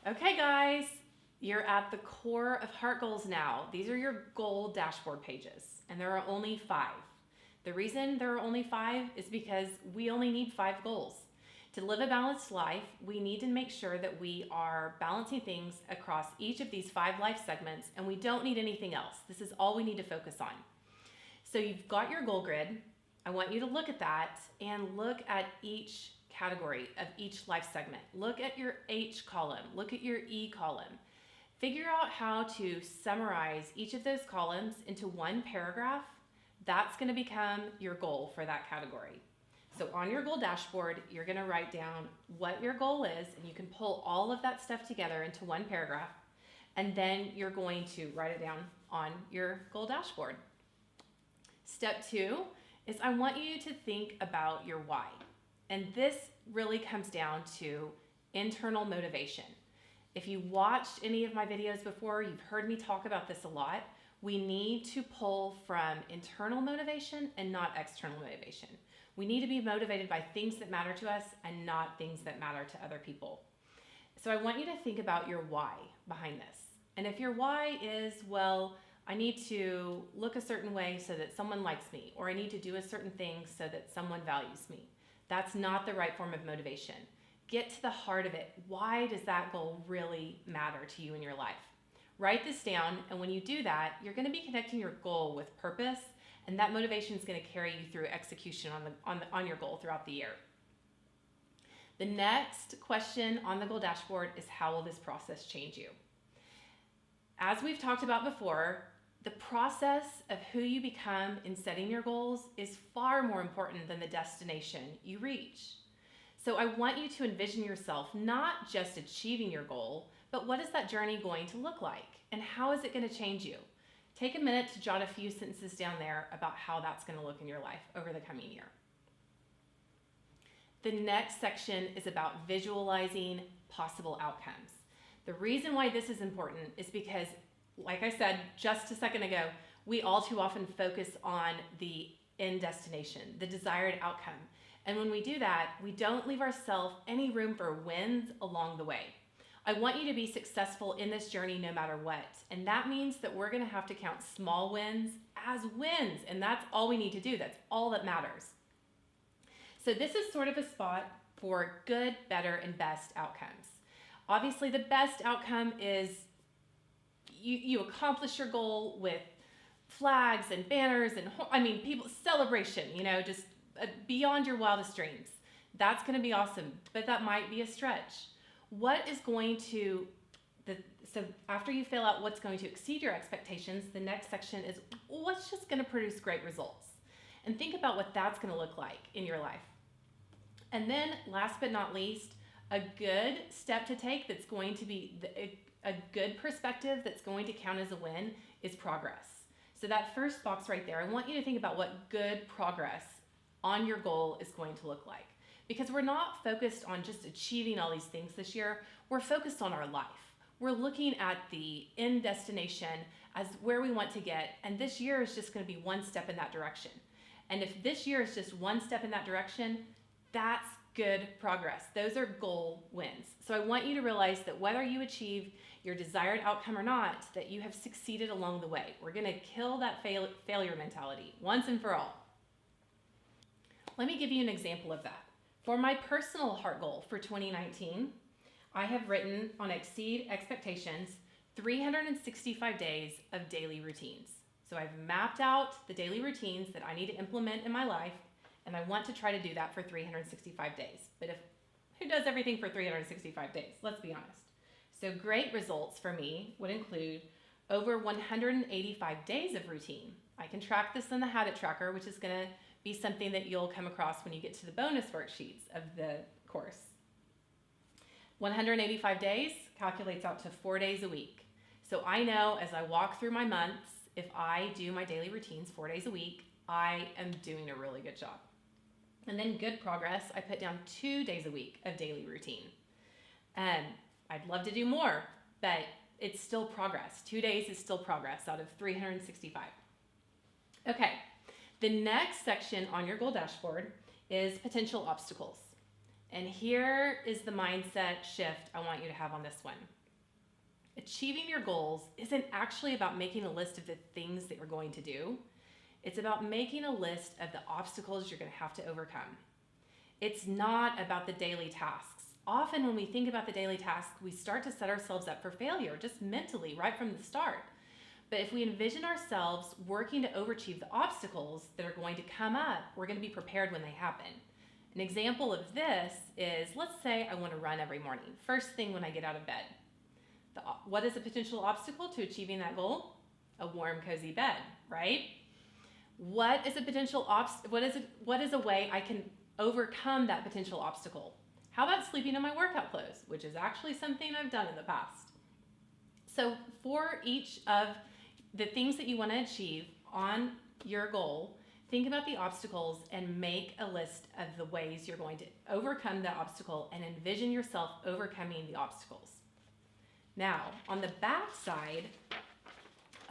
Okay, guys, you're at the core of Heart Goals now. These are your goal dashboard pages, and there are only 5. The reason there are only 5 is because we only need 5 goals. To live a balanced life, we need to make sure that we are balancing things across each of these 5 life segments, and we don't need anything else. This is all we need to focus on. So you've got your goal grid. I want you to look at that and look at each category of each life segment. Look at your H column, look at your E column. Figure out how to summarize each of those columns into one paragraph. That's going to become your goal for that category. So on your goal dashboard, you're going to write down what your goal is, and you can pull all of that stuff together into one paragraph, and then you're going to write it down on your goal dashboard. Step 2 is I want you to think about your why. And this really comes down to internal motivation. If you watched any of my videos before, you've heard me talk about this a lot. We need to pull from internal motivation and not external motivation. We need to be motivated by things that matter to us and not things that matter to other people. So I want you to think about your why behind this. And if your why is, well, I need to look a certain way so that someone likes me, or I need to do a certain thing so that someone values me, that's not the right form of motivation. Get to the heart of it. Why does that goal really matter to you in your life? Write this down, and when you do that, you're going to be connecting your goal with purpose, and that motivation is going to carry you through execution on your goal throughout the year. The next question on the goal dashboard is, how will this process change you? As we've talked about before, the process of who you become in setting your goals is far more important than the destination you reach. So I want you to envision yourself not just achieving your goal, but what is that journey going to look like? And how is it going to change you? Take a minute to jot a few sentences down there about how that's going to look in your life over the coming year. The next section is about visualizing possible outcomes. The reason why this is important is because, like I said just a second ago, we all too often focus on the end destination, the desired outcome. And when we do that, we don't leave ourselves any room for wins along the way. I want you to be successful in this journey no matter what. And that means that we're going to have to count small wins as wins. And that's all we need to do. That's all that matters. So this is sort of a spot for good, better, and best outcomes. Obviously, the best outcome is you accomplish your goal with flags and banners and people celebration, just beyond your wildest dreams. That's going to be awesome, but that might be a stretch. What is going to, so after you fill out what's going to exceed your expectations, the next section is what's just going to produce great results. And think about what that's going to look like in your life. And then last but not least, a good step to take that's going to be a good perspective that's going to count as a win is progress. So that first box right there, I want you to think about what good progress on your goal is going to look like. Because we're not focused on just achieving all these things this year, we're focused on our life. We're looking at the end destination as where we want to get, and this year is just going to be one step in that direction. And if this year is just one step in that direction, that's good progress. Those are goal wins. So I want you to realize that whether you achieve your desired outcome or not, that you have succeeded along the way. We're going to kill that failure mentality once and for all. Let me give you an example of that. For my personal heart goal for 2019, I have written on Exceed Expectations 365 days of daily routines. So I've mapped out the daily routines that I need to implement in my life, and I want to try to do that for 365 days. But who does everything for 365 days? Let's be honest. So great results for me would include over 185 days of routine. I can track this in the habit tracker, which is going to be something that you'll come across when you get to the bonus worksheets of the course. 185 days calculates out to 4 days a week. So I know as I walk through my months, if I do my daily routines 4 days a week, I am doing a really good job. And then good progress, I put down 2 days a week of daily routine. And I'd love to do more, but it's still progress. 2 days is still progress out of 365. Okay, the next section on your goal dashboard is potential obstacles. And here is the mindset shift I want you to have on this one. Achieving your goals isn't actually about making a list of the things that you're going to do. It's about making a list of the obstacles you're going to have to overcome. It's not about the daily tasks. Often when we think about the daily tasks, we start to set ourselves up for failure, just mentally, right from the start. But if we envision ourselves working to overachieve the obstacles that are going to come up, we're going to be prepared when they happen. An example of this is, let's say I want to run every morning, first thing when I get out of bed. What is a potential obstacle to achieving that goal? A warm, cozy bed, right? What is a potential what is a way I can overcome that potential obstacle? How about sleeping in my workout clothes, which is actually something I've done in the past. So for each of the things that you want to achieve on your goal, think about the obstacles and make a list of the ways you're going to overcome the obstacle and envision yourself overcoming the obstacles. Now, on the back side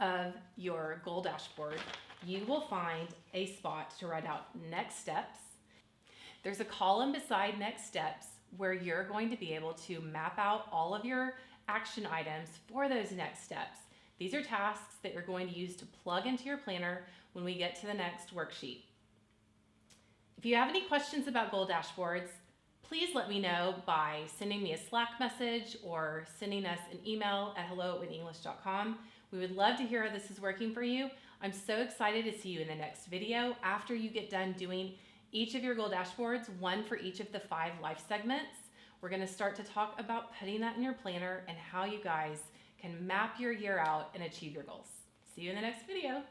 of your goal dashboard, you will find a spot to write out next steps. There's a column beside next steps where you're going to be able to map out all of your action items for those next steps. These are tasks that you're going to use to plug into your planner when we get to the next worksheet. If you have any questions about goal dashboards, please let me know by sending me a Slack message or sending us an email at hello@winenglish.com. We would love to hear how this is working for you. I'm so excited to see you in the next video after you get done doing each of your goal dashboards, one for each of the 5 life segments. We're going to start to talk about putting that in your planner and how you guys can map your year out and achieve your goals. See you in the next video.